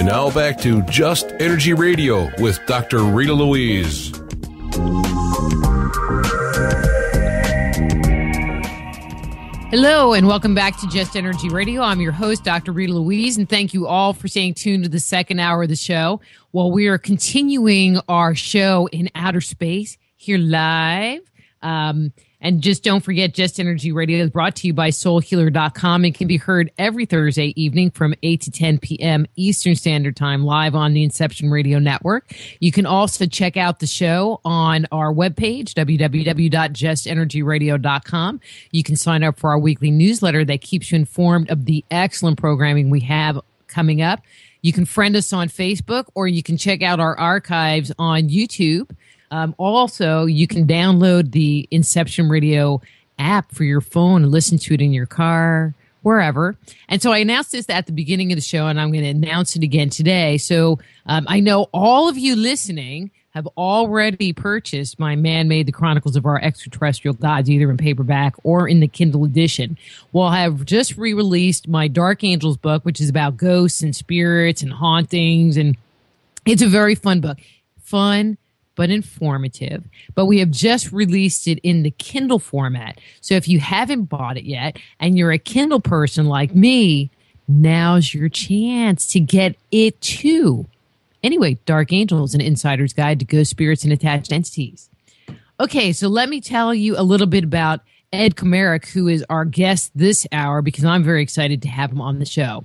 Now back to Just Energy Radio with Dr. Rita Louise. Hello, and welcome back to Just Energy Radio. I'm your host, Dr. Rita Louise, and thank you all for staying tuned to the second hour of the show. While we are continuing our show in outer space here live. And just don't forget, Just Energy Radio is brought to you by soulhealer.com. It can be heard every Thursday evening from 8 to 10 p.m. Eastern Standard Time live on the Inception Radio Network. You can also check out the show on our webpage, www.justenergyradio.com. You can sign up for our weekly newsletter that keeps you informed of the excellent programming we have coming up. You can friend us on Facebook, or you can check out our archives on YouTube. Also, you can download the Inception Radio app for your phone and listen to it in your car, wherever. And so I announced this at the beginning of the show, and I'm going to announce it again today. So I know all of you listening have already purchased my Man-Made: The Chronicles of Our Extraterrestrial Gods, either in paperback or in the Kindle edition. Well, I have just re-released my Dark Angels book, which is about ghosts and spirits and hauntings, and it's a very fun book. Fun, but informative. But we have just released it in the Kindle format. So if you haven't bought it yet and you're a Kindle person like me, now's your chance to get it too. Anyway, Dark Angels, an insider's guide to ghost spirits and attached entities. Okay, so let me tell you a little bit about Ed Komarek, who is our guest this hour, because I'm very excited to have him on the show.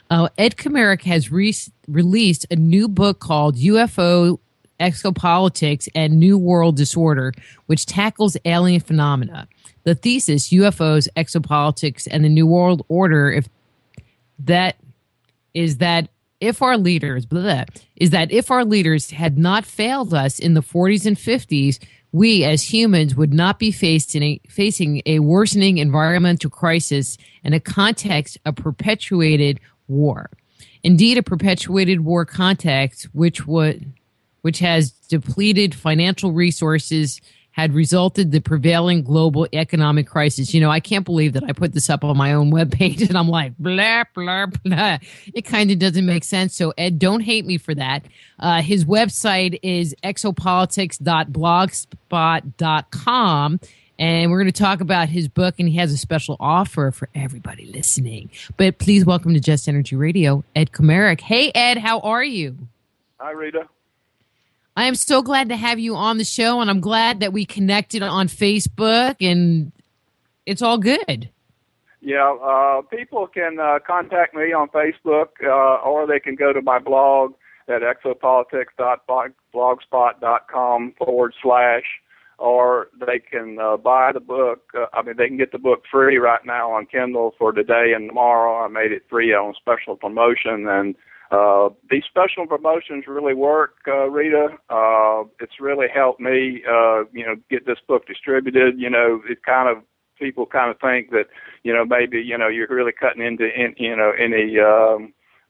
Ed Komarek has released a new book called UFO Exopolitics and New World Disorder, which tackles alien phenomena. The thesis, UFOs, Exopolitics, and the New World Order, if our leaders had not failed us in the 40s and 50s, we as humans would not be facing a worsening environmental crisis in a context of perpetuated war. Indeed, a perpetuated war context which has depleted financial resources, had resulted the prevailing global economic crisis. You know, I can't believe that I put this up on my own webpage and I'm like, blah, blah, blah. It kind of doesn't make sense. So, Ed, don't hate me for that. His website is exopolitics.blogspot.com. And we're going to talk about his book, and he has a special offer for everybody listening. But please welcome to Just Energy Radio, Ed Komarek. Hey, Ed, how are you? Hi, Rita. I am so glad to have you on the show, and I'm glad that we connected on Facebook, and it's all good. Yeah, people can contact me on Facebook, or they can go to my blog at exopolitics.blogspot.com / or they can buy the book. They can get the book free right now on Kindle for today and tomorrow. I made it free on special promotion, and these special promotions really work, Rita. It's really helped me, get this book distributed. People kind of think that, maybe, you're really cutting into, any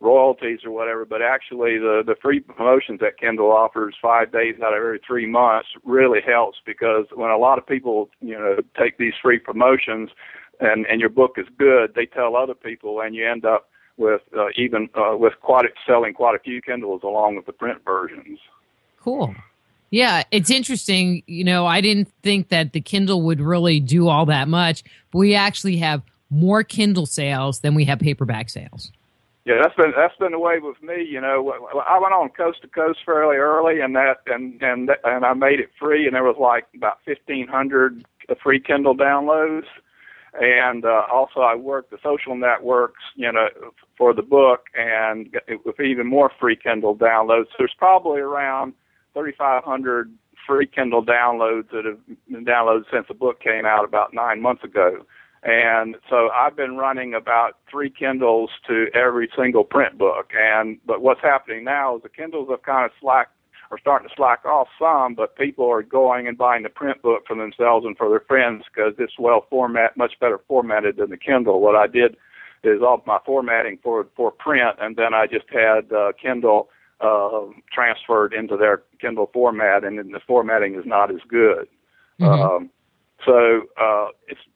royalties or whatever, but actually the free promotions that Kindle offers 5 days out of every 3 months really helps, because when a lot of people, take these free promotions and your book is good, they tell other people, and you end up with selling quite a few Kindles along with the print versions. Cool. Yeah, it's interesting. I didn't think that the Kindle would really do all that much, but we actually have more Kindle sales than we have paperback sales. Yeah, that's been the way with me. I went on coast to coast fairly early, and I made it free, and there was like about 1,500 free Kindle downloads. And also I worked the social networks, for the book, and with even more free Kindle downloads. So there's probably around 3,500 free Kindle downloads that have been downloaded since the book came out about 9 months ago. And so I've been running about 3 Kindles to every single print book. But what's happening now is the Kindles have kind of starting to slack off some, but people are going and buying the print book for themselves and for their friends because it's much better formatted than the Kindle. What I did is all my formatting for print, and then I just had Kindle transferred into their Kindle format, and then the formatting is not as good. Mm-hmm. So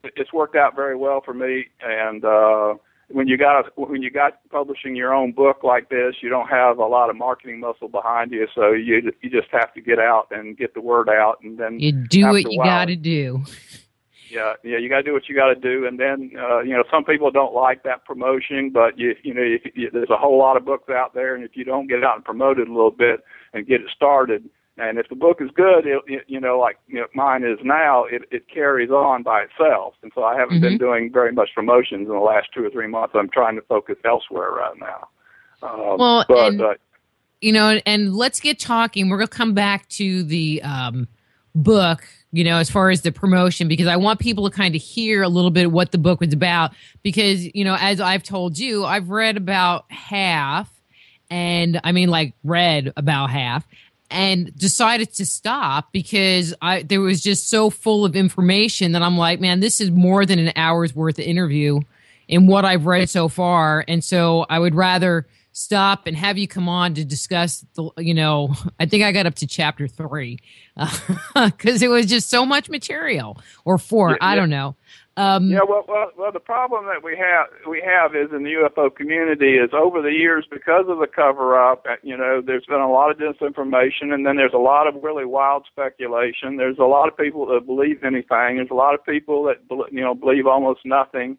it's worked out very well for me, and when you got publishing your own book like this, you don't have a lot of marketing muscle behind you, so you just have to get out and get the word out, and then you do what you got to do. Yeah, you got to do what you got to do, and then some people don't like that promotion, but there's a whole lot of books out there, and if you don't get it out and promote it a little bit and get it started, and if the book is good, like mine is now, it carries on by itself. And so I haven't been doing very much promotions in the last 2 or 3 months. I'm trying to focus elsewhere right now. And let's get talking. We're going to come back to the book, as far as the promotion, because I want people to kind of hear a little bit what the book was about. Because, as I've told you, I've read about half, and read about half, and decided to stop because there was just so full of information that I'm like, man, this is more than an hour's worth of interview in what I've read so far. And so I would rather stop and have you come on to discuss I think I got up to chapter 3 because it was just so much material, or 4. I don't know. Well, the problem that we have is in the UFO community is over the years, because of the cover-up, there's been a lot of disinformation, and then there's a lot of really wild speculation. There's a lot of people that believe anything. There's a lot of people that believe almost nothing.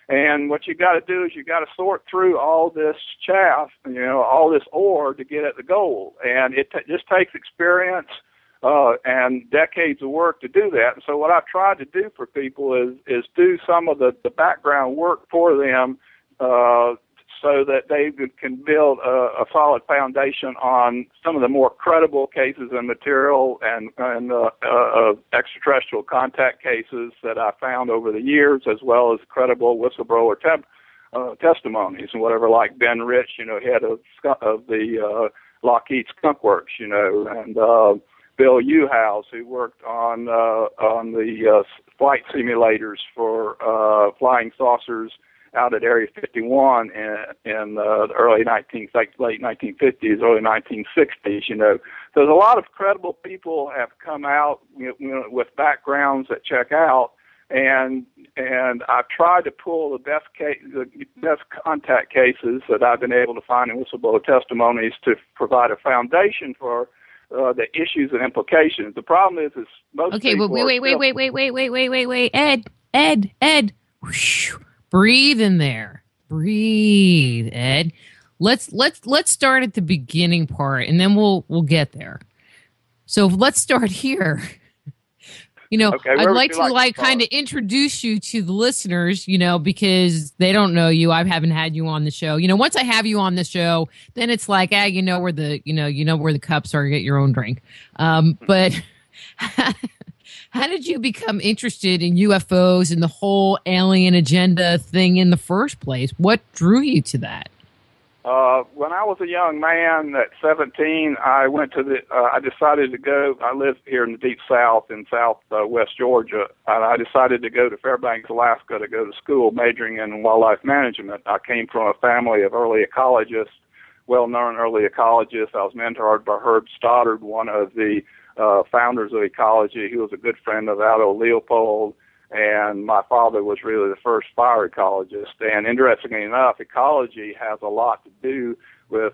And what you got to do is you got to sort through all this chaff, all this ore to get at the gold, and it just takes experience. And decades of work to do that. And so what I've tried to do for people is do some of the background work for them so that they can build a solid foundation on some of the more credible cases and material and extraterrestrial contact cases that I found over the years, as well as credible whistleblower testimonies and whatever, like Ben Rich, head of the Lockheed Skunk Works, and Bill Uhouse, who worked on the flight simulators for flying saucers out at Area 51 in the late 1950s, early 1960s. So there's a lot of credible people have come out with backgrounds that check out, and I've tried to pull the best contact cases that I've been able to find in whistleblower testimonies to provide a foundation for the issues and implications. The problem is most people. Okay, wait, Ed. Whoosh. Breathe in there. Breathe, Ed. Let's start at the beginning part, and then we'll get there. So let's start here. Okay, I'd like to kind of introduce you to the listeners, because they don't know you. I haven't had you on the show. Once I have you on the show, then it's like, where the cups are, get your own drink. But how did you become interested in UFOs and the whole alien agenda thing in the first place? What drew you to that? When I was a young man at 17, I decided to go. I live here in the deep south, in southwest Georgia, and I decided to go to Fairbanks, Alaska, to go to school, majoring in wildlife management. I came from a family of early ecologists, well-known early ecologists. I was mentored by Herb Stoddard, one of the founders of ecology. He was a good friend of Aldo Leopold. And my father was really the first fire ecologist. And interestingly enough, ecology has a lot to do with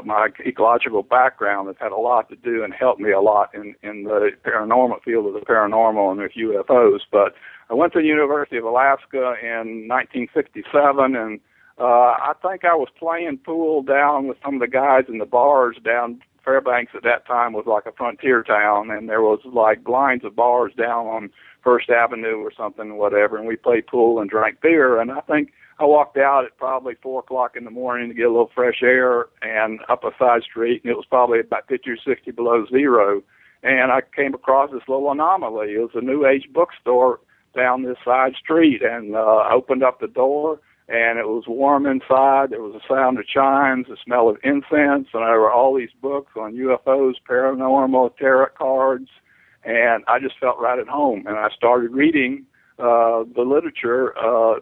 my ecological background. It's had a lot to do and helped me a lot in the paranormal field of the paranormal and with UFOs. But I went to the University of Alaska in 1967, and I think I was playing pool down with some of the guys in the bars down. Fairbanks at that time was like a frontier town, and there was like lines of bars down on First Avenue or something, whatever, and we played pool and drank beer. And I think I walked out at probably 4 o'clock in the morning to get a little fresh air and up a side street, and it was probably about 50 or 60 below zero. And I came across this little anomaly. It was a New Age bookstore down this side street, and I opened up the door, and it was warm inside. There was a sound of chimes, the smell of incense, and there were all these books on UFOs, paranormal, tarot cards, and I just felt right at home. And I started reading the literature,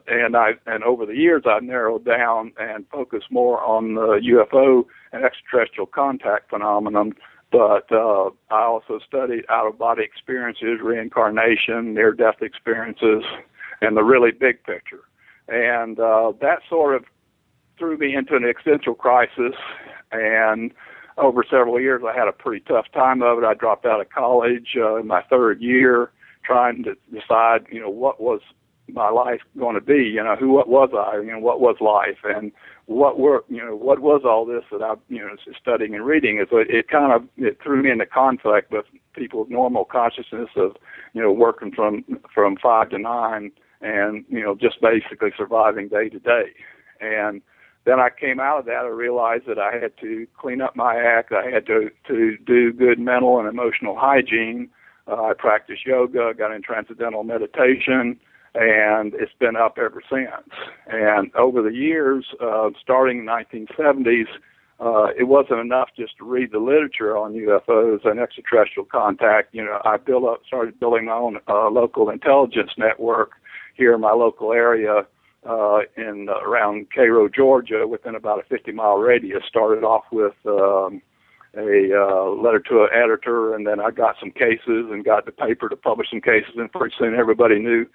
and over the years I narrowed down and focused more on the UFO and extraterrestrial contact phenomenon. But I also studied out-of-body experiences, reincarnation, near-death experiences, and the really big picture. And that sort of threw me into an existential crisis. And over several years, I had a pretty tough time of it. I dropped out of college in my third year, trying to decide, what was my life going to be? What was I? What was life? And what was all this that I, studying and reading? It threw me into conflict with people's normal consciousness of, working from 5 to 9 and, just basically surviving day to day. And then I came out of that. I realized that I had to clean up my act. I had to do good mental and emotional hygiene. I practiced yoga, got in transcendental meditation, and it's been up ever since. And over the years, starting in the 1970s, it wasn't enough just to read the literature on UFOs and extraterrestrial contact. I started building my own local intelligence network here in my local area in around Cairo, Georgia, within about a 50-mile radius. Started off with a letter to an editor, and then I got some cases and got the paper to publish some cases, and pretty soon everybody knew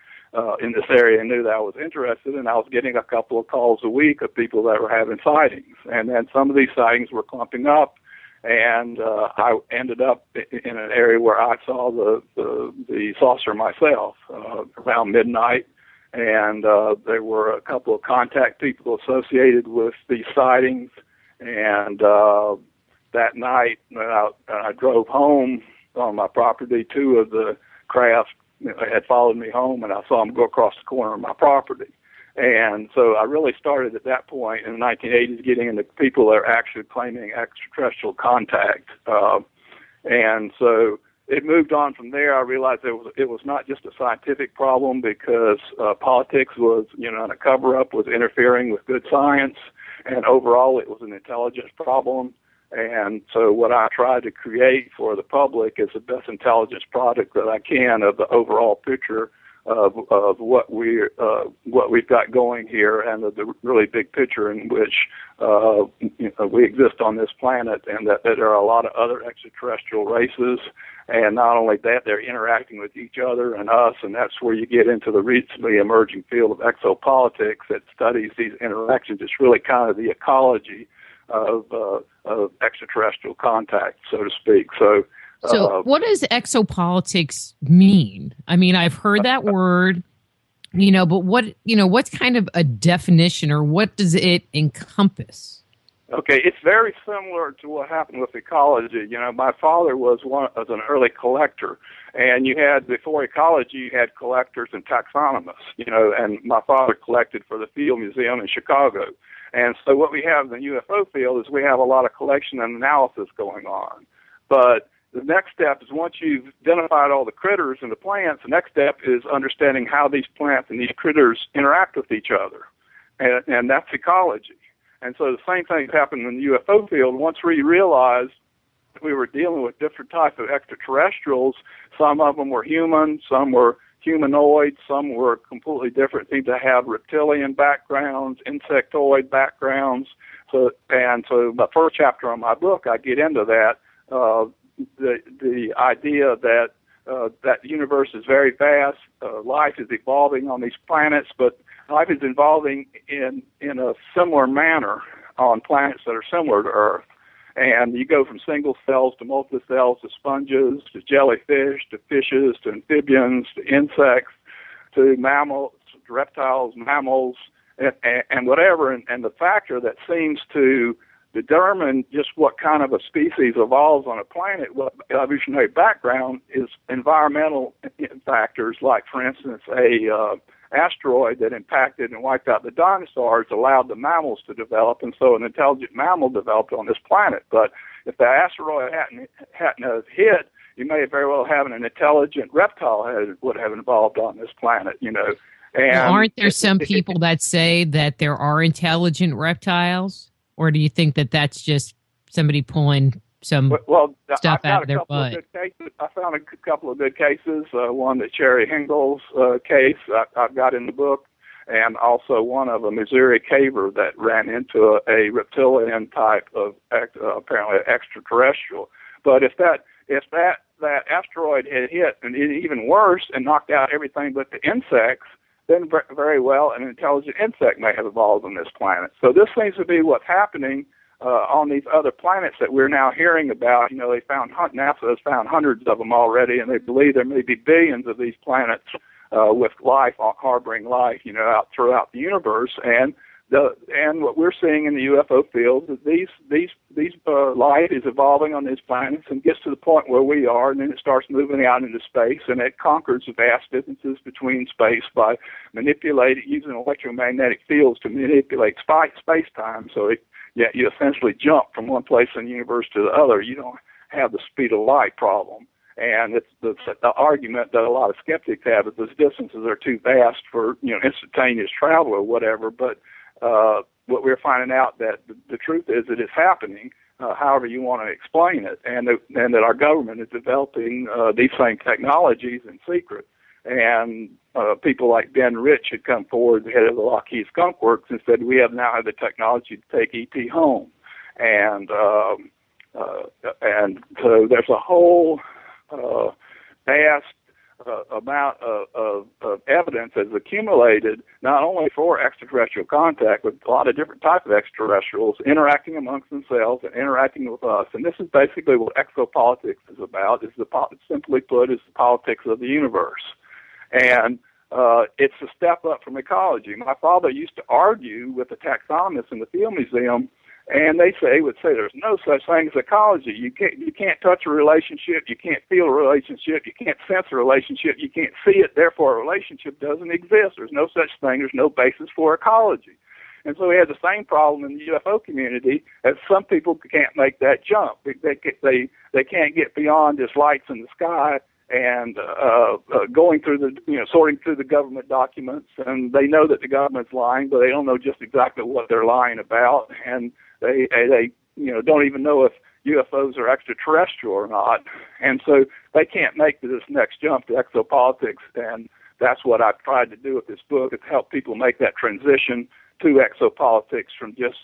in this area knew that I was interested, and I was getting a couple of calls a week of people that were having sightings. And then some of these sightings were clumping up, and I ended up in an area where I saw the saucer myself around midnight. And there were a couple of contact people associated with these sightings. And that night, when I drove home on my property, 2 of the crafts had followed me home, and I saw them go across the corner of my property. And so I really started at that point in the 1980s getting into people that are actually claiming extraterrestrial contact. And so it moved on from there. I realized it was not just a scientific problem, because politics was, and a cover-up was interfering with good science, and overall it was an intelligence problem. And so what I try to create for the public is the best intelligence product that I can of the overall picture of what we've got going here, and of the really big picture in which we exist on this planet, and that there are a lot of other extraterrestrial races. And not only that, they're interacting with each other and us, and that's where you get into the recently emerging field of exopolitics that studies these interactions. It's really kind of the ecology of extraterrestrial contact, so to speak. So what does exopolitics mean? I mean, I've heard that word, but what's kind of a definition, or what does it encompass? Okay, it's very similar to what happened with ecology. My father was an early collector, and before ecology, you had collectors and taxonomists, and my father collected for the Field Museum in Chicago. And so what we have in the UFO field is we have a lot of collection and analysis going on. But the next step is, once you've identified all the critters and the plants, the next step is understanding how these plants and these critters interact with each other. And that's ecology. And so the same thing happened in the UFO field. Once we realized we were dealing with different types of extraterrestrials, some of them were human, some were humanoid, some were completely different, seemed to have reptilian backgrounds, insectoid backgrounds. So the first chapter on my book, I get into that, the idea that that the universe is very vast, life is evolving on these planets, but life is evolving in a similar manner on planets that are similar to Earth. And you go from single cells to multicells to sponges to jellyfish to fishes to amphibians to insects to mammals, to reptiles, mammals, and whatever. And the factor that seems to determine just what kind of a species evolves on a planet, what evolutionary background, is environmental factors, like, for instance, a asteroid that impacted and wiped out the dinosaurs allowed the mammals to develop, and so an intelligent mammal developed on this planet. But if the asteroid hadn't have hit, you may very well have an intelligent reptile would have evolved on this planet, And well, aren't there some people that say that there are intelligent reptiles? Or do you think that that's just somebody pulling some stuff out of their butt? I found a couple of good cases. One, the Cherry Hingle's case I've got in the book, and also one of a Missouri caver that ran into a reptilian type of apparently extraterrestrial. But if that asteroid had hit, and even worse, and knocked out everything but the insects, then very well an intelligent insect may have evolved on this planet. So this seems to be what's happening on these other planets that we're now hearing about. You know, NASA has found hundreds of them already, and they believe there may be billions of these planets with life, harboring life, you know, out throughout the universe. And what we're seeing in the UFO field is these life is evolving on these planets and gets to the point where we are, and then it starts moving out into space, and it conquers the vast distances between space by using electromagnetic fields to manipulate space-time. So you essentially jump from one place in the universe to the other. You don't have the speed of light problem. And it's the argument that a lot of skeptics have is those distances are too vast for, you know, instantaneous travel or whatever. But what we're finding out that the truth is it is happening, however you want to explain it, and that our government is developing these same technologies in secret. And people like Ben Rich had come forward, the head of the Lockheed Skunk Works, and said we now have the technology to take ET home. And so there's a whole vast amount of evidence has accumulated, not only for extraterrestrial contact, but a lot of different types of extraterrestrials interacting amongst themselves and interacting with us. And this is basically what exopolitics is about. Simply put, is the politics of the universe. And it's a step up from ecology. My father used to argue with the taxonomists in the Field Museum, and they would say there's no such thing as ecology. You can't touch a relationship, you can't feel a relationship, you can't sense a relationship, you can't see it, therefore a relationship doesn't exist. There's no such thing, there's no basis for ecology. And so we have the same problem in the UFO community, as some people can't make that jump. They can't get beyond just lights in the sky and going through sorting through the government documents, and they know that the government's lying, but they don't know just exactly what they're lying about, and they don't even know if UFOs are extraterrestrial or not, and so they can't make this next jump to exopolitics, and that's what I've tried to do with this book, is help people make that transition to exopolitics from just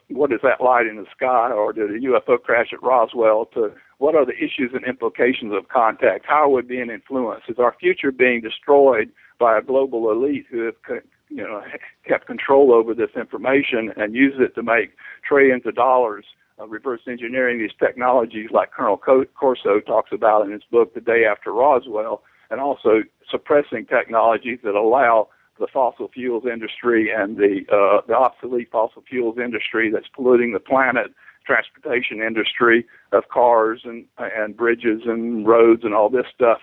what is that light in the sky, or did a UFO crash at Roswell, to what are the issues and implications of contact? How are we being influenced? Is our future being destroyed by a global elite who have kept control over this information and used it to make trillions of dollars reverse engineering these technologies like Colonel Corso talks about in his book, The Day After Roswell, and also suppressing technologies that allow the fossil fuels industry and the obsolete fossil fuels industry that's polluting the planet, transportation industry of cars and bridges and roads and all this stuff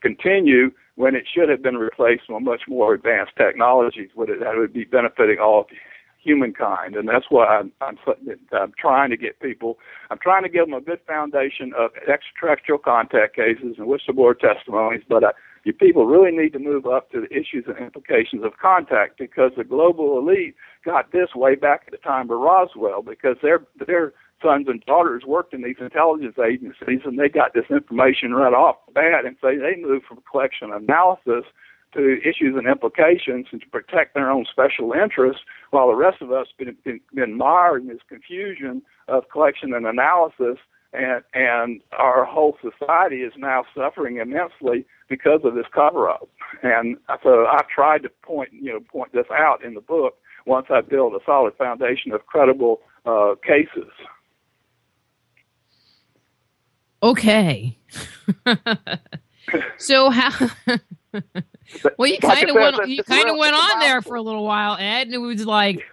continue when it should have been replaced with much more advanced technologies that would be benefiting all of humankind. And that's why I'm trying to get people. I'm trying to give them a good foundation of extraterrestrial contact cases and whistleblower testimonies, but you people really need to move up to the issues and implications of contact, because the global elite got this way back at the time of Roswell, because their sons and daughters worked in these intelligence agencies, and they got this information right off the bat, and so they moved from collection analysis to issues and implications and to protect their own special interests, while the rest of us been mired in this confusion of collection and analysis, and our whole society is now suffering immensely because of this cover-up. And so I've tried to point this out in the book once I build a solid foundation of credible cases. Okay. So how? Well, you kind of went on there for a little while, Ed, and it was like,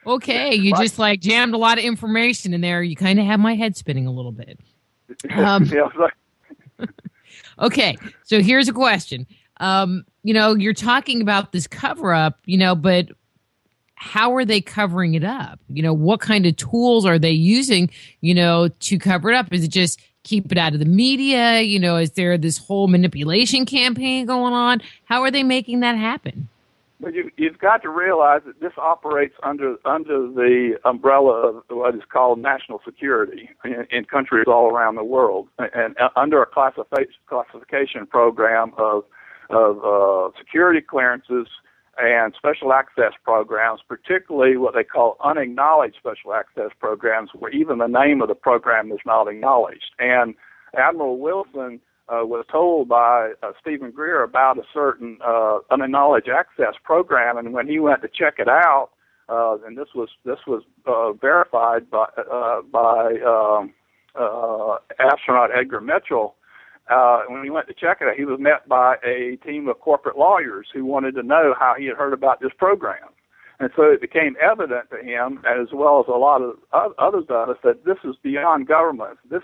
okay, you just like jammed a lot of information in there. You kind of have my head spinning a little bit. Okay, so here's a question. You're talking about this cover-up, but how are they covering it up? What kind of tools are they using, to cover it up? Is it just keep it out of the media? Is there this whole manipulation campaign going on? How are they making that happen? But you've got to realize that this operates under the umbrella of what is called national security in countries all around the world, and under a classification program of security clearances and special access programs, particularly what they call unacknowledged special access programs, where even the name of the program is not acknowledged. And Admiral Wilson was told by Stephen Greer about a certain knowledge access program, and when he went to check it out, and this was verified by astronaut Edgar Mitchell. When he went to check it out, he was met by a team of corporate lawyers who wanted to know how he had heard about this program. And so it became evident to him, as well as a lot of others of us, that this is beyond government. This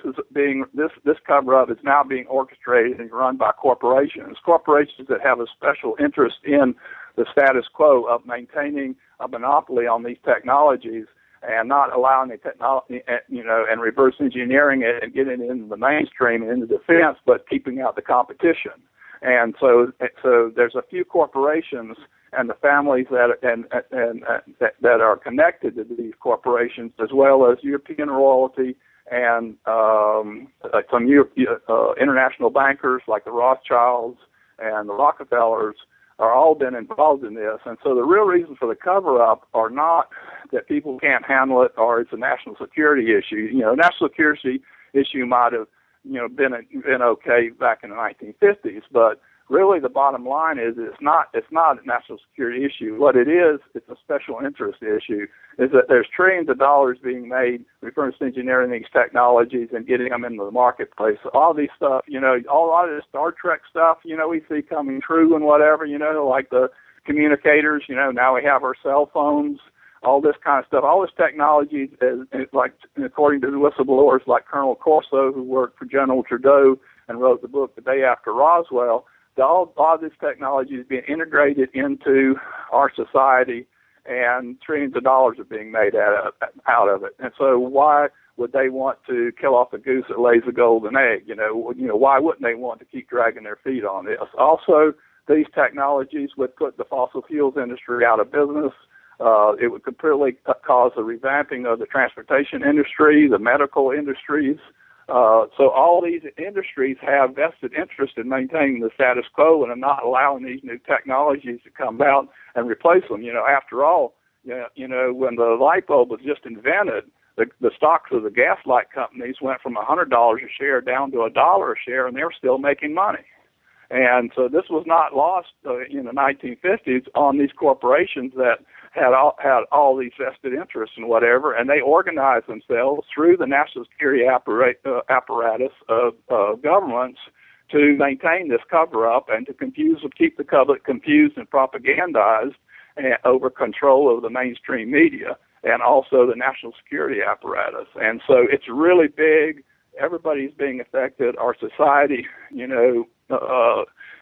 cover-up is now being orchestrated and run by corporations that have a special interest in the status quo of maintaining a monopoly on these technologies and not allowing the technology, and reverse engineering it and getting it into the mainstream and into defense, but keeping out the competition. And so there's a few corporations and the families that are connected to these corporations, as well as European royalty and some international bankers like the Rothschilds and the Rockefellers, are all been involved in this. And so the real reason for the cover-up are not that people can't handle it or it's a national security issue. National security issue might have, been okay back in the 1950s, but really the bottom line is it's not a national security issue. What it is, it's a special interest issue, is that there's trillions of dollars being made reverse engineering these technologies and getting them into the marketplace. All these stuff, a lot of the Star Trek stuff, we see coming true and whatever, like the communicators, now we have our cell phones, all this kind of stuff. All this technology is like, according to the whistleblowers like Colonel Corso, who worked for General Trudeau and wrote the book The Day After Roswell, all this technology is being integrated into our society, and trillions of dollars are being made out of it. And so why would they want to kill off the goose that lays the golden egg? Why wouldn't they want to keep dragging their feet on this? Also, these technologies would put the fossil fuels industry out of business. It would completely cause the revamping of the transportation industry, the medical industries. So all these industries have vested interest in maintaining the status quo and not allowing these new technologies to come out and replace them. After all, when the light bulb was just invented, the stocks of the gas light companies went from $100 a share down to $1 a share, and they were still making money. And so this was not lost in the 1950s on these corporations that had all these vested interests and whatever, and they organized themselves through the national security apparatus of governments to maintain this cover-up and to keep the public confused and propagandized over control of the mainstream media and also the national security apparatus. And so it's really big. Everybody's being affected. Our society,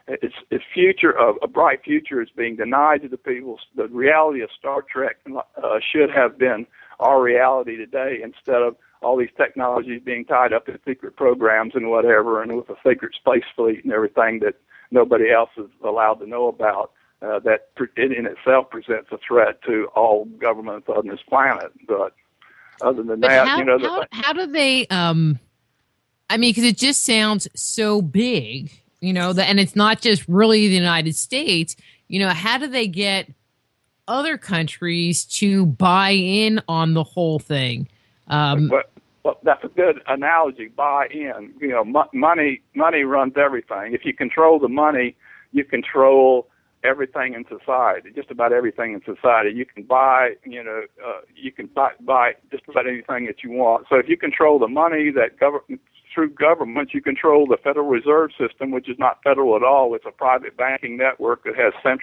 its future, a bright future, is being denied to the people. The reality of Star Trek should have been our reality today, instead of all these technologies being tied up in secret programs and whatever, and with a secret space fleet and everything that nobody else is allowed to know about. That in itself presents a threat to all governments on this planet. But other than that, how do they? Because it just sounds so big. And it's not just really the United States. How do they get other countries to buy in on the whole thing? Well, that's a good analogy. Buy in. Money runs everything. If you control the money, you control everything in society. Just about everything in society. You can buy. You can buy just about anything that you want. So if you control the money through government, you control the Federal Reserve System, which is not federal at all. It's a private banking network that has their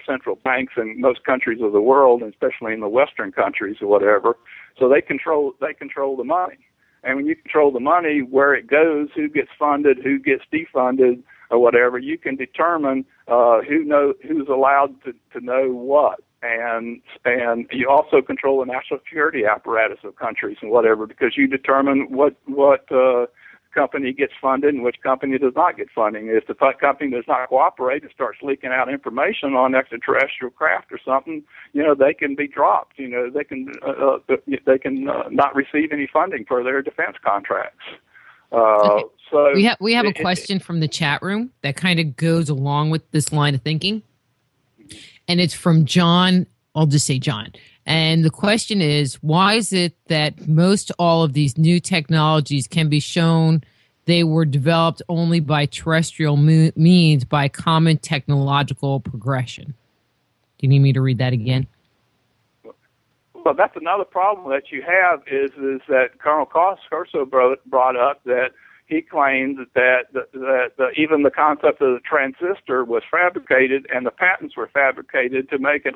central banks in most countries of the world, and especially in the Western countries or whatever. So they control the money. And when you control the money, where it goes, who gets funded, who gets defunded, or whatever, you can determine who's allowed to know what. And you also control the national security apparatus of countries and whatever, because you determine what company gets funded and which company does not get funding. If the company does not cooperate and starts leaking out information on extraterrestrial craft or something, they can be dropped. They can not receive any funding for their defense contracts. Okay. So we have a question from the chat room that kind of goes along with this line of thinking. And it's from John. I'll just say John. And the question is, why is it that most all of these new technologies can be shown they were developed only by terrestrial means by common technological progression. Do you need me to read that again? Well, that's another problem that you have is that Colonel Corso brought up that he claims that even the concept of the transistor was fabricated and the patents were fabricated to make it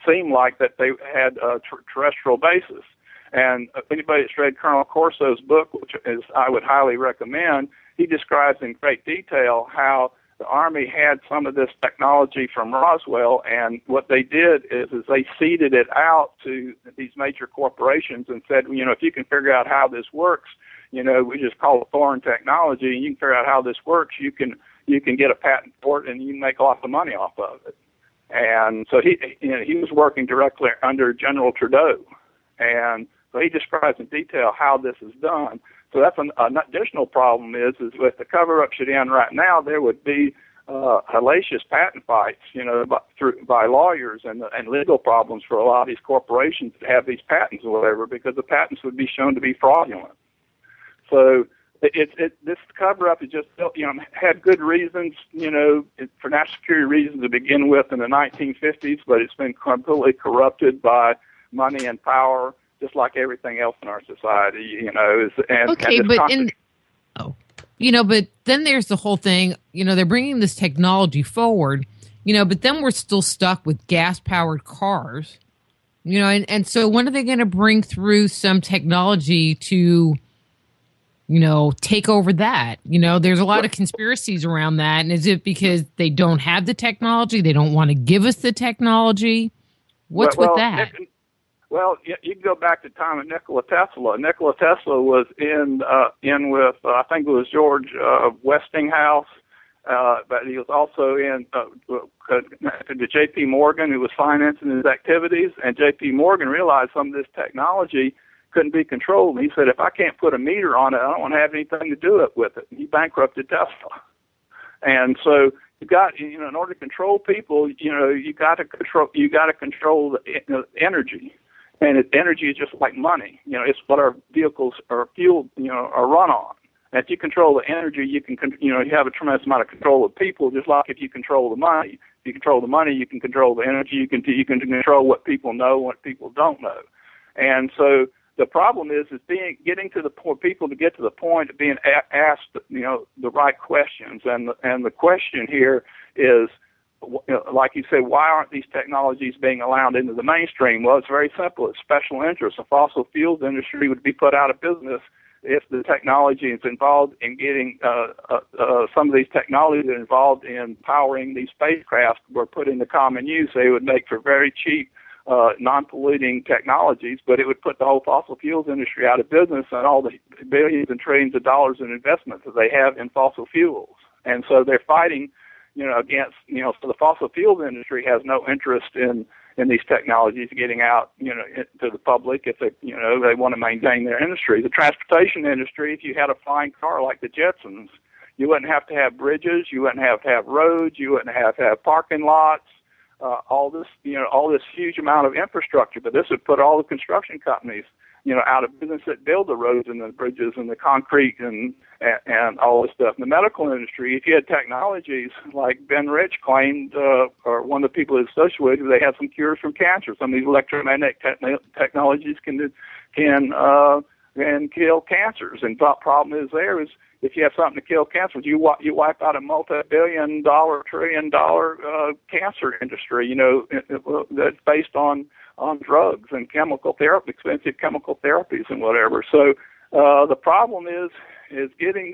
seem like that they had a terrestrial basis. And anybody that's read Colonel Corso's book, which is I would highly recommend, he describes in great detail how the Army had some of this technology from Roswell, and what they did is they seeded it out to these major corporations and said, if you can figure out how this works, we just call it foreign technology, and you can figure out how this works, you can get a patent for it, and you can make lots of money off of it. And so he was working directly under General Trudeau, and so he describes in detail how this is done. So that's an additional problem is with the cover-up should end right now, there would be hellacious patent fights, by lawyers and legal problems for a lot of these corporations that have these patents or whatever, because the patents would be shown to be fraudulent. So this cover-up is just, had good reasons, for national security reasons to begin with in the 1950s, but it's been completely corrupted by money and power, just like everything else in our society, but then there's the whole thing, they're bringing this technology forward, but then we're still stuck with gas-powered cars, and so when are they going to bring through some technology to, take over that? There's a lot of conspiracies around that, and is it because they don't have the technology, they don't want to give us the technology? What's with that? Well, you can go back to the time of Nikola Tesla. Nikola Tesla was in with, I think it was George Westinghouse, but he was also in to J.P. Morgan, who was financing his activities, and J.P. Morgan realized some of this technology couldn't be controlled. And he said, if I can't put a meter on it, I don't want to have anything to do with it. And he bankrupted Tesla. And so you got, in order to control people, you got to control the energy. And energy is just like money. It's what our vehicles are fueled, are run on. And if you control the energy, you can, you have a tremendous amount of control of people. Just like if you control the money, if you control the money, you can control the energy. You can control what people know, what people don't know. And so the problem is getting to the point, people to get to the point of being asked, the right questions. And the question here is, like you said, why aren't these technologies being allowed into the mainstream? Well, it's very simple. It's special interest. The fossil fuels industry would be put out of business if the technology is involved in getting some of these technologies that are involved in powering these spacecraft were put into common use. They would make for very cheap, non-polluting technologies, but it would put the whole fossil fuels industry out of business and all the billions and trillions of dollars in investments that they have in fossil fuels. And so they're fighting against, so the fossil fuels industry has no interest in these technologies getting out, to the public if they, they want to maintain their industry. The transportation industry, if you had a flying car like the Jetsons, you wouldn't have to have bridges, you wouldn't have to have roads, you wouldn't have to have parking lots, all this huge amount of infrastructure. But this would put all the construction companies, out of business that build the roads and the bridges and the concrete and all this stuff. In the medical industry, if you had technologies like Ben Rich claimed, or one of the people that's associated with, they have some cures from cancer. Some of these electromagnetic technologies can kill cancers. And the problem is if you have something to kill cancer, you wipe out a multi-billion-dollar, trillion-dollar cancer industry, that's based on drugs and chemical therapy, expensive chemical therapies and whatever. So the problem is getting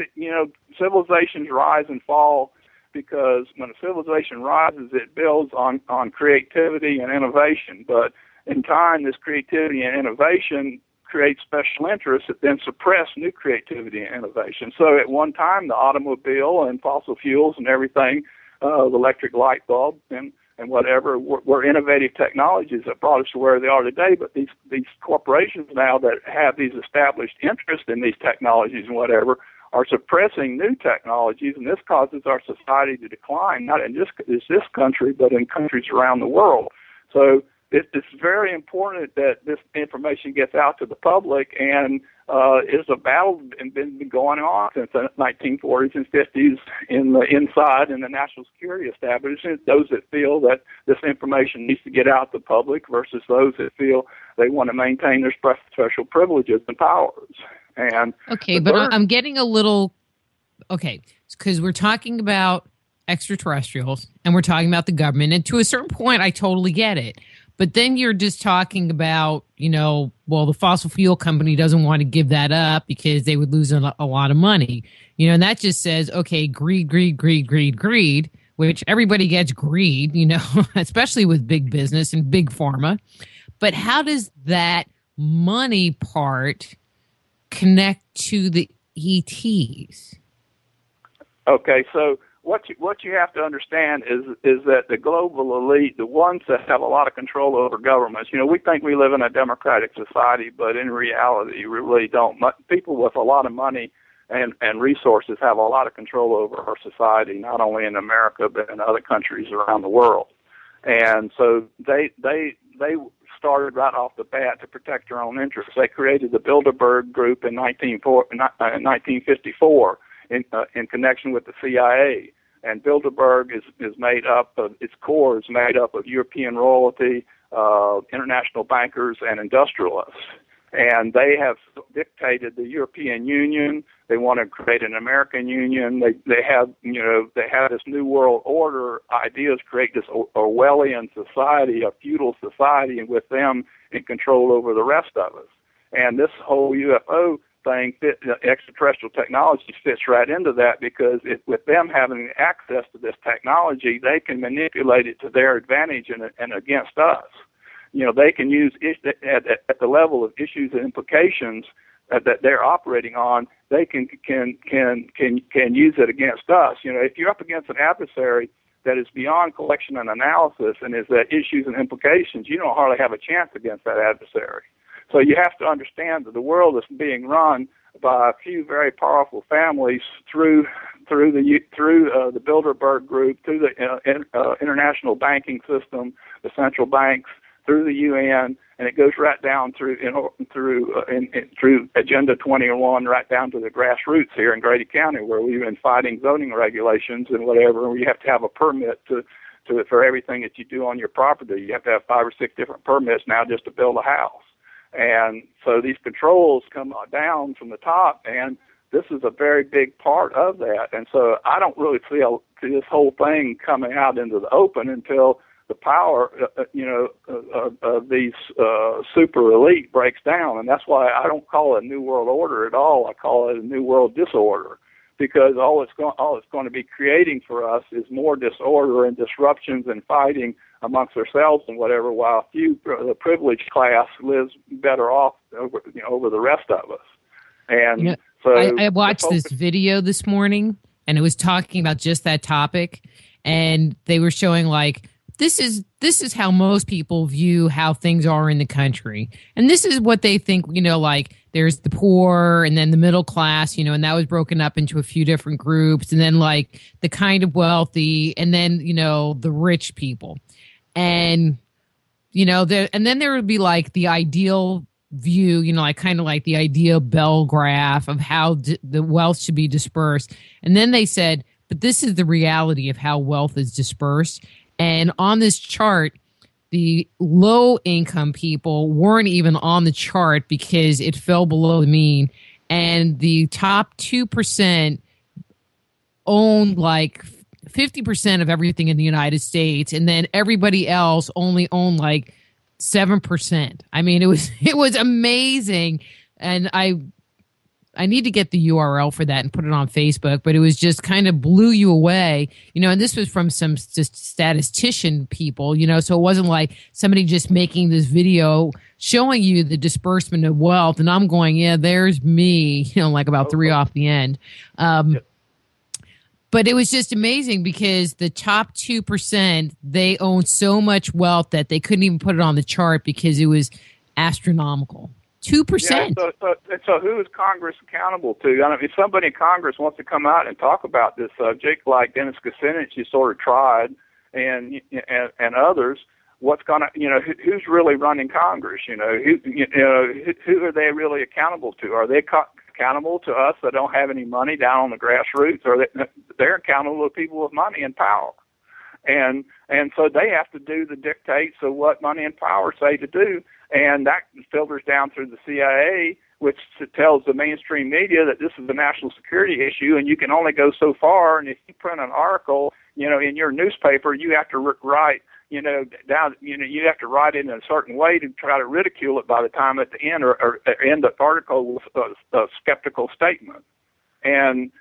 civilizations rise and fall, because when a civilization rises, it builds on creativity and innovation. But in time, this creativity and innovation creates special interests that then suppress new creativity and innovation. So at one time, the automobile and fossil fuels and everything, the electric light bulb and whatever were innovative technologies that brought us to where they are today. But these corporations now that have these established interests in these technologies and whatever are suppressing new technologies, and this causes our society to decline, not in just this country, but in countries around the world. So it's very important that this information gets out to the public, and is a battle been going on since the 1940s and 50s in the inside in the national security establishment. Those that feel that this information needs to get out to the public versus those that feel they want to maintain their special privileges and powers. And okay, but I'm getting a little because we're talking about extraterrestrials and we're talking about the government, and to a certain point, I totally get it. But then you're just talking about, the fossil fuel company doesn't want to give that up because they would lose a lot of money. And that just says, okay, greed, which everybody gets greed, especially with big business and big pharma. But how does that money part connect to the ETs? Okay, so what you have to understand is that the global elite, the ones that have a lot of control over governments, we think we live in a democratic society, but in reality, we really don't. People with a lot of money and resources have a lot of control over our society, not only in America, but in other countries around the world. And so they started right off the bat to protect their own interests. They created the Bilderberg Group in 1954. In connection with the CIA, and Bilderberg is made up of its core is made up of European royalty, international bankers, and industrialists, and they have dictated the European Union. They want to create an American Union. They have this New World Order ideas, create this Orwellian society, a feudal society, and with them in control over the rest of us. And this whole UFO thing, extraterrestrial technology fits right into that, because with them having access to this technology, they can manipulate it to their advantage and against us. They can use it at the level of issues and implications that they're operating on. They can use it against us. If you're up against an adversary that is beyond collection and analysis and is at issues and implications, you don't hardly have a chance against that adversary. So you have to understand that the world is being run by a few very powerful families through the Bilderberg Group, through the international banking system, the central banks, through the UN, and it goes right down through Agenda 21, right down to the grassroots here in Grady County, where we've been fighting zoning regulations and whatever. And you have to have a permit for everything that you do on your property. You have to have 5 or 6 different permits now just to build a house. And so these controls come down from the top, and this is a very big part of that. And so I don't really see this whole thing coming out into the open until the power, of these super elite breaks down. And that's why I don't call it a New World Order at all. I call it a New World Disorder, because all it's going to be creating for us is more disorder and disruptions and fighting amongst ourselves and whatever, while the privileged class lives better off over the rest of us. And so I watched this video this morning, and it was talking about just that topic, and they were showing this is how most people view how things are in the country, and this is what they think. There's the poor, and then the middle class, and that was broken up into a few different groups, and then the kind of wealthy, and then the rich people. And, and then there would be the ideal view, kind of the ideal bell graph of how the wealth should be dispersed. And then they said, but this is the reality of how wealth is dispersed. And on this chart, the low income people weren't even on the chart because it fell below the mean. And the top 2% owned 50% of everything in the United States, and then everybody else only owned 7%. I mean, it was amazing, and I need to get the URL for that and put it on Facebook. But it was just kind of blew you away, And this was from some statistician people, So it wasn't somebody just making this video showing you the disbursement of wealth, and I'm going, yeah, there's me, about 3 off the end. But it was just amazing because the top 2%, they owned so much wealth that they couldn't even put it on the chart because it was astronomical. 2%. Yeah, so who is Congress accountable to? If somebody in Congress wants to come out and talk about this subject, like Dennis Kucinich, who sort of tried, and others, what's going to, who's really running Congress? Who are they really accountable to? Are they accountable to us that don't have any money down on the grassroots, or they're accountable to people with money and power? And so they have to do the dictates of what money and power say to do, and that filters down through the CIA, which tells the mainstream media that this is a national security issue, and you can only go so far. And if you print an article, in your newspaper, you have to write, you have to write it in a certain way to try to ridicule it by the time at the end, or end the article with a skeptical statement. And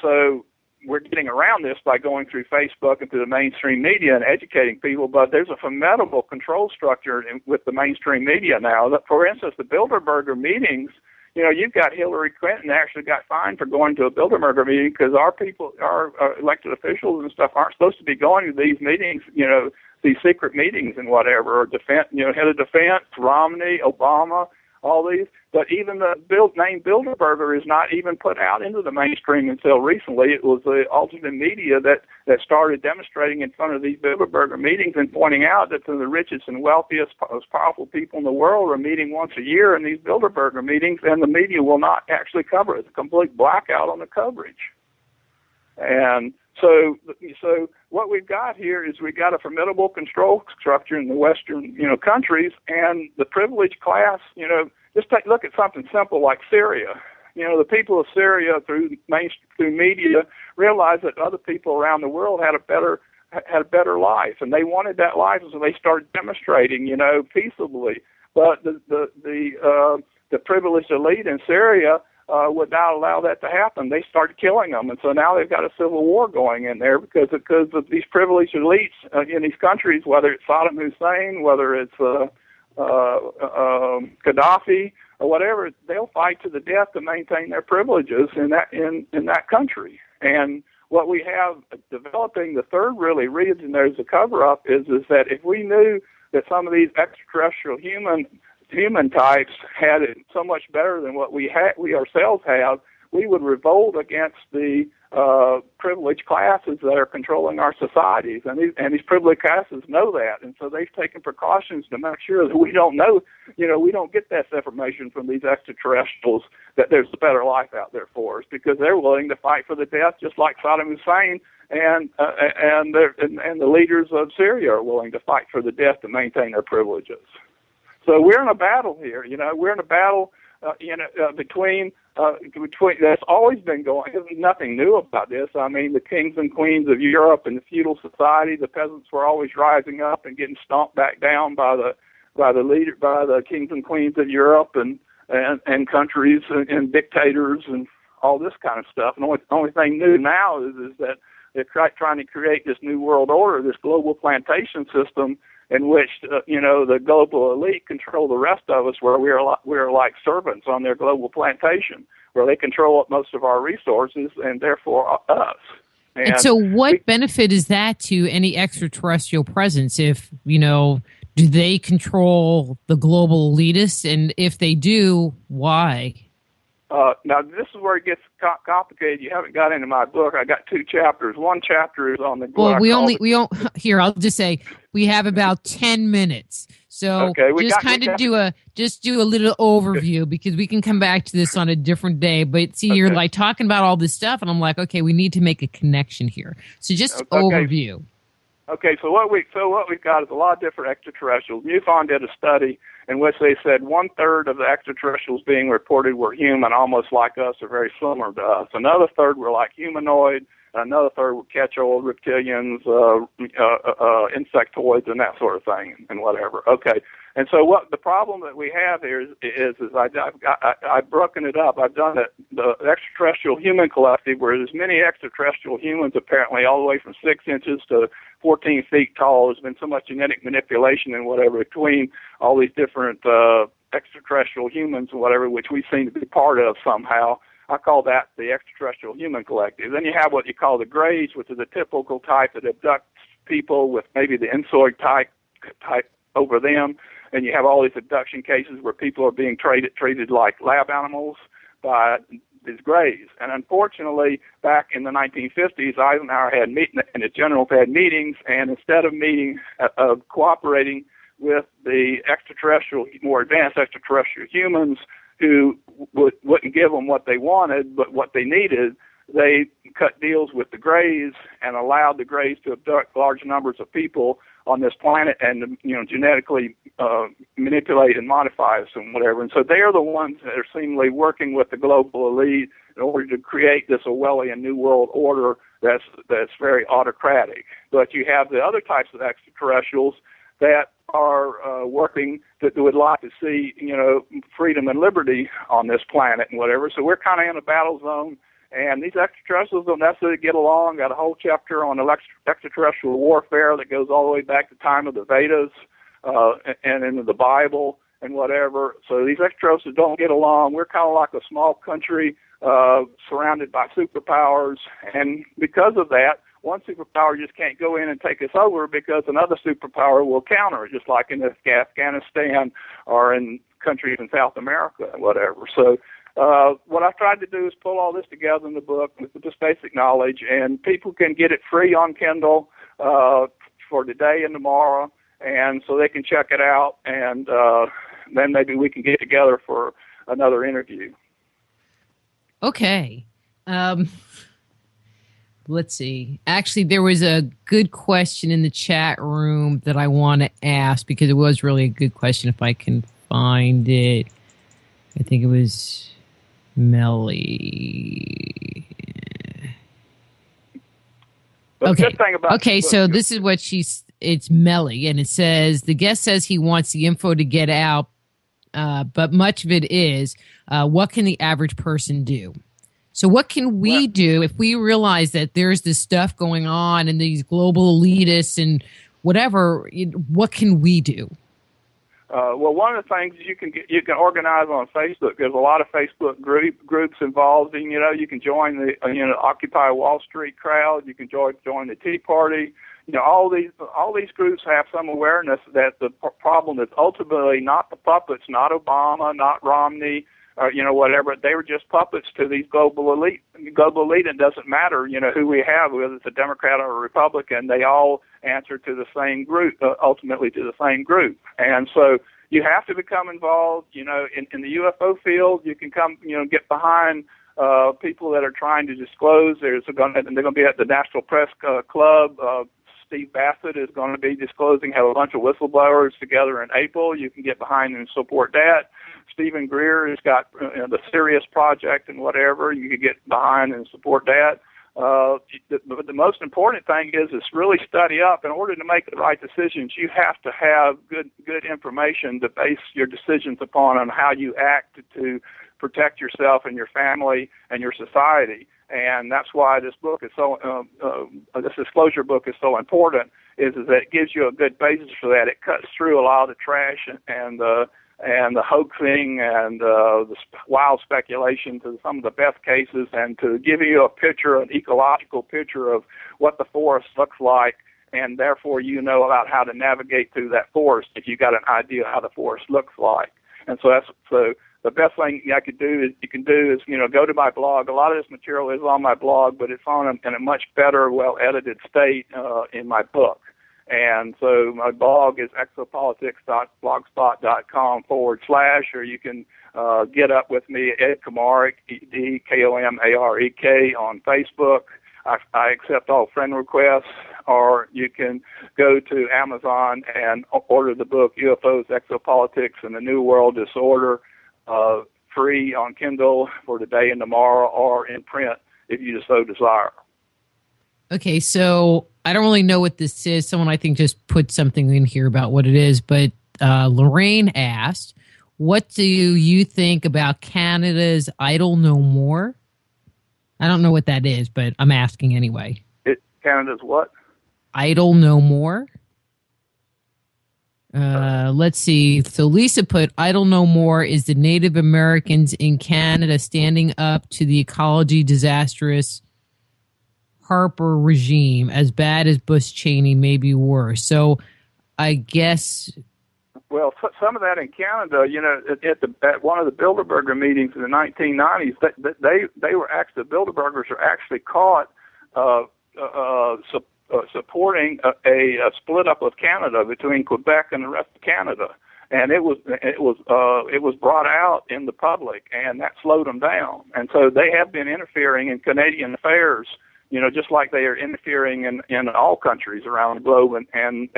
so we're getting around this by going through Facebook and through the mainstream media and educating people, but there's a formidable control structure with the mainstream media now. For instance, the Bilderberger meetings, you've got Hillary Clinton actually got fined for going to a Bilderberger meeting because our people, our elected officials and stuff aren't supposed to be going to these meetings, these secret meetings and whatever, or defense, head of defense, Romney, Obama, all these. But even the name Bilderberger is not even put out into the mainstream until recently. It was the alternate media that started demonstrating in front of these Bilderberger meetings and pointing out that the richest and wealthiest, most powerful people in the world are meeting once a year in these Bilderberger meetings, and the media will not actually cover it. It's a complete blackout on the coverage. And so what we've got here is we've got a formidable control structure in the Western, countries, and the privileged class, just take a look at something simple like Syria. The people of Syria through media realized that other people around the world had a better life, and they wanted that life, so they started demonstrating, peaceably. But the privileged elite in Syria would not allow that to happen. They started killing them, and so now they've got a civil war going in there because of these privileged elites in these countries, whether it's Saddam Hussein, whether it's Gaddafi or whatever. They'll fight to the death to maintain their privileges in that country. And what we have developing, the third really reason there's a cover-up is that if we knew that some of these extraterrestrial human types had it so much better than what we ourselves have, we would revolt against the privileged classes that are controlling our societies, and these privileged classes know that, and so they've taken precautions to make sure that we don't get that information from these extraterrestrials that there's a better life out there for us, because they're willing to fight for the death, just like Saddam Hussein and the leaders of Syria are willing to fight for the death to maintain their privileges. So we're in a battle here. We're in a battle between that's always been going. There's nothing new about this. I mean, the kings and queens of Europe and the feudal society, the peasants were always rising up and getting stomped back down by the kings and queens of Europe and countries and dictators and all this kind of stuff. And the only thing new now is that they're trying to create this new world order, this global plantation system, in which the global elite control the rest of us, where we're like servants on their global plantation, where they control most of our resources and therefore us. And so what benefit is that to any extraterrestrial presence if, do they control the global elitists? And if they do, why? Now, this is where it gets complicated. You haven't got into my book. I got 2 chapters. One chapter is on the... Well, here, I'll just say we have about 10 minutes. So do a little overview, because we can come back to this on a different day. But see, you're like talking about all this stuff, and I'm like, okay, we need to make a connection here. So just overview. Okay, so what we've got is a lot of different extraterrestrials. MUFON did a study in which they said 1/3 of the extraterrestrials being reported were human, almost like us, or very similar to us. Another third were like humanoid. Another third were catch-all reptilians, insectoids, and that sort of thing, and whatever. Okay, and so what the problem that we have here is I've broken it up. I've done the extraterrestrial human collective, where there's many extraterrestrial humans, apparently all the way from 6 inches to 14 feet tall. There's been so much genetic manipulation and whatever between all these different extraterrestrial humans and whatever, which we seem to be part of somehow. I call that the extraterrestrial human collective. Then you have what you call the Greys, which is a typical type that abducts people with maybe the insect type over them. And you have all these abduction cases where people are being treated like lab animals by these grays. And unfortunately, back in the 1950s, Eisenhower had and the generals had meetings, and instead of cooperating with the extraterrestrial, more advanced extraterrestrial humans who wouldn't give them what they wanted, but what they needed, they cut deals with the grays and allowed the grays to abduct large numbers of people on this planet and, genetically manipulate and modify us and whatever. And so they are the ones that are seemingly working with the global elite in order to create this Orwellian New World Order that's very autocratic. But you have the other types of extraterrestrials that are working that would like to see, freedom and liberty on this planet and whatever. So we're kind of in a battle zone. And these extraterrestrials don't necessarily get along. Got a whole chapter on extraterrestrial warfare that goes all the way back to the time of the Vedas and into the Bible and whatever. So these extraterrestrials don't get along. We're kind of like a small country surrounded by superpowers. And because of that, one superpower just can't go in and take us over because another superpower will counter it, just like in Afghanistan or in countries in South America and whatever. So what I've tried to do is pull all this together in the book with just basic knowledge, and people can get it free on Kindle for today and tomorrow, and so they can check it out, and then maybe we can get together for another interview. Okay. Let's see. Actually, there was a good question in the chat room that I want to ask because it was really a good question if I can find it. I think it was Melly. Okay, so this is what it's Melly, and it says, the guest says he wants the info to get out, but much of it is, what can the average person do? So what can we do if we realize that there's this stuff going on and these global elitists and whatever, what can we do? Well, one of the things you can organize on Facebook. There's a lot of Facebook groups involved, and you can join the Occupy Wall Street crowd. You can join the Tea Party. All these groups have some awareness that the problem is ultimately not the puppets, not Obama, not Romney, whatever. They were just puppets to these global elite. Global elite, it doesn't matter, who we have, whether it's a Democrat or a Republican. They all answer to the same group, ultimately to the same group. And so you have to become involved, in the UFO field. You can come, get behind people that are trying to disclose. They're going to be at the National Press Club. Steve Bassett is going to be disclosing, have a bunch of whistleblowers together in April. You can get behind and support that. Stephen Greer has got the Sirius Project and whatever. You can get behind and support that. But the most important thing is really study up. In order to make the right decisions, you have to have good information to base your decisions upon on how you act to protect yourself and your family and your society. And that's why this book is so this disclosure book is so important. Is that it gives you a good basis for that. It cuts through a lot of the trash and the hoaxing and the wild speculation to some of the best cases, and to give you a picture, an ecological picture of what the forest looks like, and therefore about how to navigate through that forest if you got an idea how the forest looks like. And so the best thing you can do is go to my blog. A lot of this material is on my blog, but it's in a much better, well-edited state in my book. And so my blog is exopolitics.blogspot.com / or you can get up with me, Ed Komarek, EDKOMAREK, on Facebook. I accept all friend requests, or you can go to Amazon and order the book UFOs, Exopolitics, and the New World Disorder, free on Kindle for today and tomorrow, or in print if you so desire. Okay, so I don't really know what this is. Someone, I think, just put something in here about what it is, but Lorraine asked, what do you think about Canada's Idle No More? I don't know what that is, but I'm asking anyway. Canada's what? Idle No More? Let's see. So Lisa put, Idle No More is the Native Americans in Canada standing up to the ecology disastrous Harper regime, as bad as Bush Cheney, maybe worse. So I guess Well, some of that in Canada, at one of the Bilderberger meetings in the 1990s, they were actually, the Bilderbergers are actually caught supporting a split up of Canada between Quebec and the rest of Canada, and it was brought out in the public, and that slowed them down. And so they have been interfering in Canadian affairs, just like they are interfering in all countries around the globe, and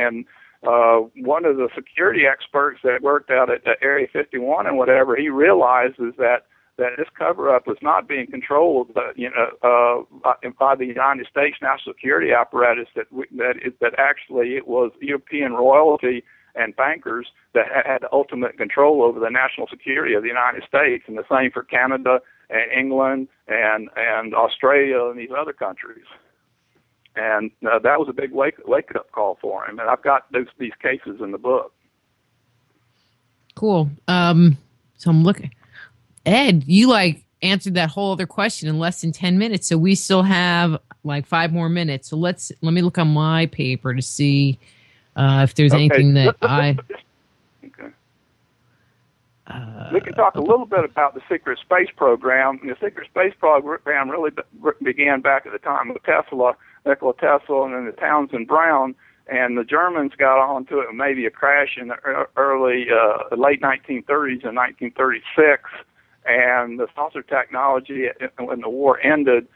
one of the security experts that worked out at Area 51 and whatever, he realizes that this cover-up was not being controlled, by the United States national security apparatus. That actually it was European royalty and bankers that had ultimate control over the national security of the United States, and the same for Canada and England and Australia and these other countries. And that was a big wake-up call for him. And I've got these cases in the book. Cool. So I'm looking. Ed, you answered that whole other question in less than 10 minutes. So we still have 5 more minutes. So let me look on my paper to see if there's anything that I... Okay. We can talk a little bit about the secret space program. The secret space program really began back at the time of Tesla, Nikola Tesla, and then the Townsend Brown, and the Germans got onto it, maybe a crash in the late 1930s and 1936, and the saucer technology, when the war ended,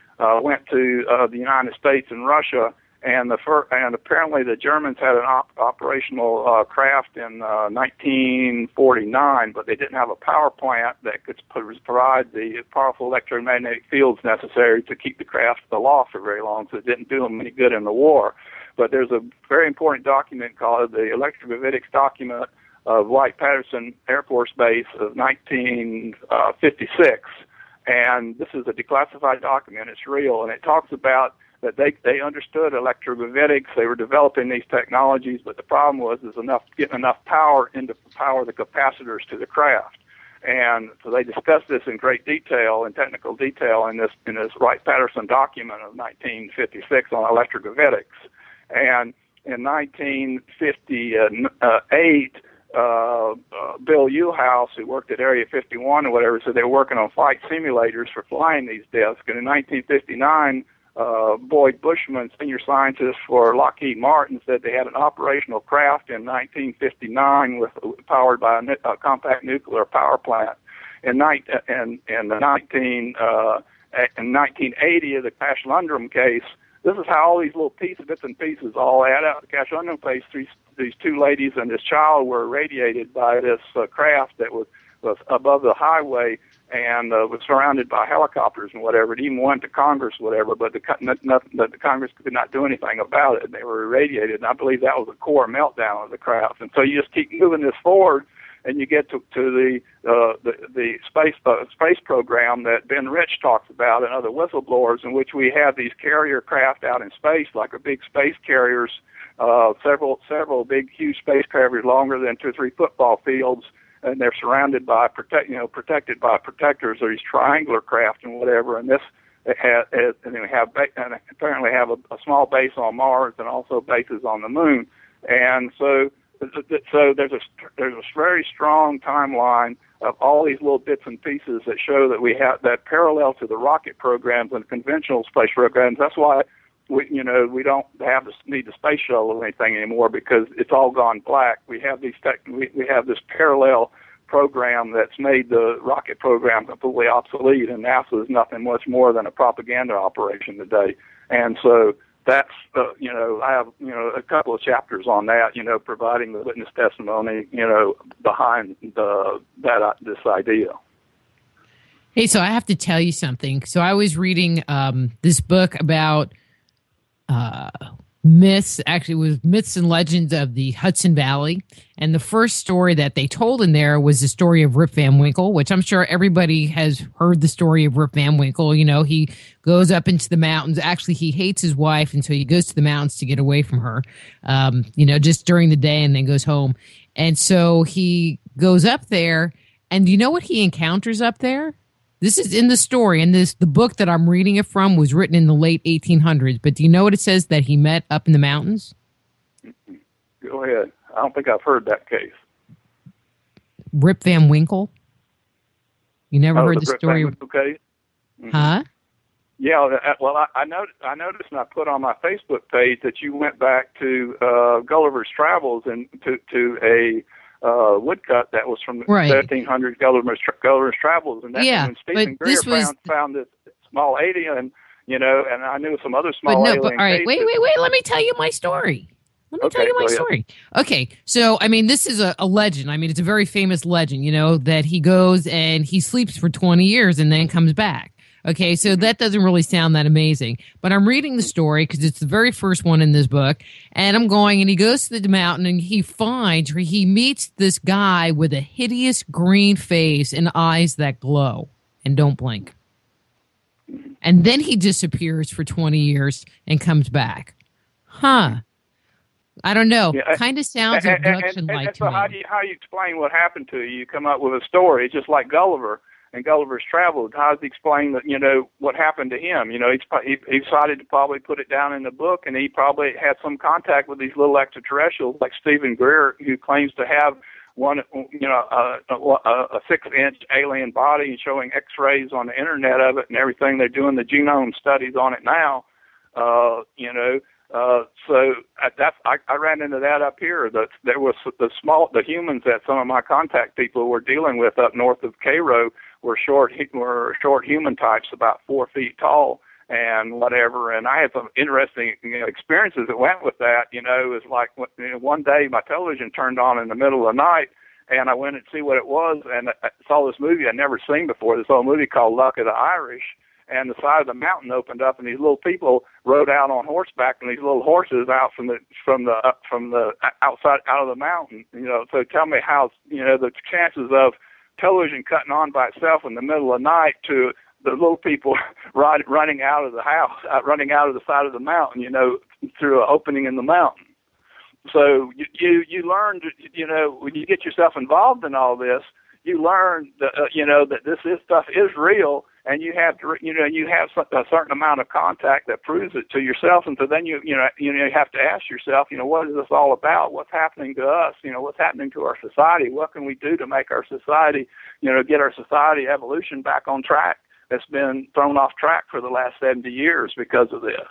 went to the United States and Russia, and apparently the Germans had an operational craft in 1949, but they didn't have a power plant that could provide the powerful electromagnetic fields necessary to keep the craft aloft for very long, so it didn't do them any good in the war. But there's a very important document called the Electrogravitics document of Wright-Patterson Air Force Base of 1956, and this is a declassified document. It's real, and it talks about that they understood electrogravitics. They were developing these technologies, but the problem was getting enough power into power the capacitors to the craft. And so they discussed this in great detail, in technical detail, in this Wright-Patterson document of 1956 on electrogravitics. And in 1958, Bill Uhouse, who worked at Area 51 or whatever, said they were working on flight simulators for flying these discs. And in 1959, Boyd Bushman, senior scientist for Lockheed Martin, said they had an operational craft in 1959 powered by a compact nuclear power plant. In 1980, the Cash Lundgren case, this is how all these little bits and pieces all add up. The Cash Lundgren case, these two ladies and this child were irradiated by this craft that was above the highway and was surrounded by helicopters and whatever. It even went to Congress, whatever, but the Congress could not do anything about it. They were irradiated, and I believe that was a core meltdown of the craft. And so you just keep moving this forward, and you get to the space program that Ben Rich talks about and other whistleblowers, in which we have these carrier craft out in space, like a big space carriers, several big, huge space carriers longer than 2 or 3 football fields, and they're surrounded by protected by protectors, or these triangular craft and whatever. And this and apparently have a small base on Mars and also bases on the Moon. And so there's a very strong timeline of all these little bits and pieces that show that we have that parallel to the rocket programs and conventional space programs. That's why we don't need the space shuttle or anything anymore, because it's all gone black. We have we have this parallel program that's made the rocket program completely obsolete, and NASA is nothing much more than a propaganda operation today. And so that's I have a couple of chapters on that, providing the witness testimony behind this idea. Hey, so I have to tell you something. So I was reading this book about myths. Actually, it was Myths and Legends of the Hudson Valley. And the first story that they told in there was the story of Rip Van Winkle, which I'm sure everybody has heard the story of Rip Van Winkle. He goes up into the mountains. Actually, he hates his wife, and so he goes to the mountains to get away from her, just during the day, and then goes home. And so he goes up there, and do you know what he encounters up there? This is in the story, and the book that I'm reading it from was written in the late 1800s. But do you know what it says that he met up in the mountains? Go ahead. I don't think I've heard that case. Rip Van Winkle. You never heard the story? Okay. Mm-hmm. Huh? Yeah. Well, I noticed, and I put on my Facebook page that you went back to Gulliver's Travels and to a woodcut that was from the 1700s Gulliver's Travels, and that's when Stephen Greer found this small alien, and I knew some other small alien. All right, wait. Let me tell you my story. Okay, so, I mean, this is a legend. I mean, it's a very famous legend, that he goes and he sleeps for 20 years and then comes back. Okay, so that doesn't really sound that amazing. But I'm reading the story because it's the very first one in this book. And I'm going, and he goes to the mountain, and he meets this guy with a hideous green face and eyes that glow and don't blink. And then he disappears for 20 years and comes back. Huh. I don't know. Yeah, kind of sounds abduction-like to me. How do you explain what happened to you? You come up with a story. It's just like Gulliver and Gulliver's Travels. How does he explain that? What happened to him? He decided to probably put it down in the book, and he probably had some contact with these little extraterrestrials, like Stephen Greer, who claims to have one, a 6-inch alien body, and showing X-rays on the internet of it and everything. They're doing the genome studies on it now. So I ran into that up here. There was the humans that some of my contact people were dealing with up north of Cairo were short human types, about 4 feet tall and whatever. And I had some interesting experiences that went with that. It was like one day my television turned on in the middle of the night, and I went and see what it was, and I saw this movie I'd never seen before. This old movie called Luck of the Irish. And the side of the mountain opened up, and these little people rode out on horseback, and these little horses out from the outside out of the mountain. So tell me how the chances of television cutting on by itself in the middle of the night to the little people running out of the house, running out of the side of the mountain, through an opening in the mountain. So you learn, when you get yourself involved in all this, you learn that that this stuff is real. And you have to, you have a certain amount of contact that proves it to yourself, and so then you have to ask yourself, what is this all about? What's happening to us? What's happening to our society? What can we do to make our society, get our society evolution back on track? That's been thrown off track for the last 70 years because of this.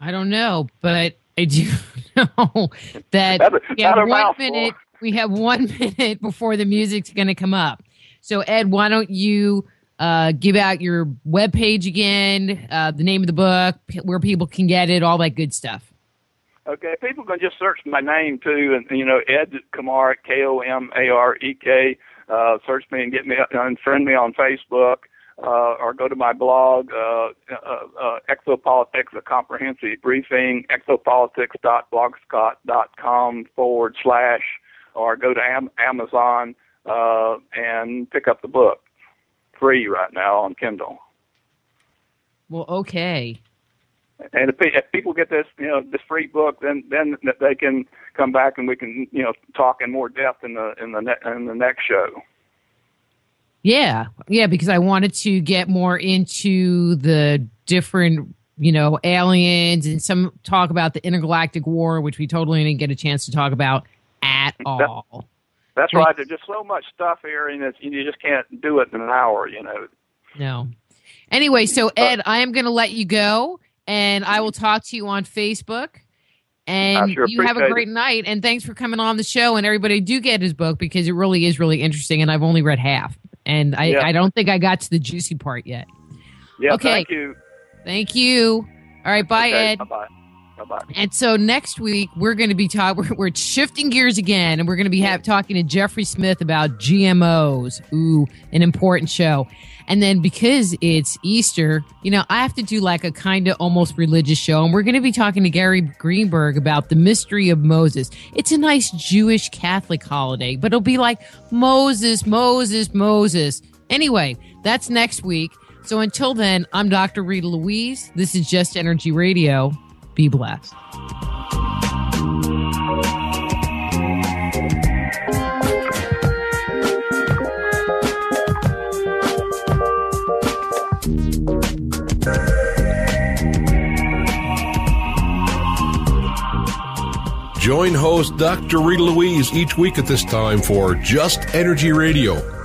I don't know, but I do know that we have 1 minute before the music's going to come up. So, Ed, why don't you give out your webpage again, the name of the book, where people can get it, all that good stuff. Okay, people can just search my name, too, and, Ed Komarek, Komarek. Search me and get me and friend me on Facebook, or go to my blog, Exopolitics, a comprehensive briefing, exopolitics.blogspot.com / or go to Amazon and pick up the book free right now on Kindle. Well, okay. And if people get this, this free book, then they can come back and we can, talk in more depth in the next show. Yeah, because I wanted to get more into the different, aliens and some talk about the intergalactic war, which we totally didn't get a chance to talk about at all. That's right. There's just so much stuff here, and you just can't do it in an hour, No. Anyway, so Ed, I am going to let you go, and I will talk to you on Facebook. And you have a great night, and thanks for coming on the show. And everybody do get his book because it really is really interesting, and I've only read half. And I don't think I got to the juicy part yet. Yeah, okay. Thank you. Thank you. All right, bye, Ed. Bye-bye. Bye-bye. And so next week, we're going to be we're shifting gears again, and we're going to be talking to Jeffrey Smith about GMOs. Ooh, an important show. And then because it's Easter, I have to do like a kind of almost religious show, and we're going to be talking to Gary Greenberg about the mystery of Moses. It's a nice Jewish Catholic holiday, but it'll be like Moses, Moses, Moses. Anyway, that's next week. So until then, I'm Dr. Rita Louise. This is Just Energy Radio. Be blessed. Join host Dr. Rita Louise each week at this time for Just Energy Radio.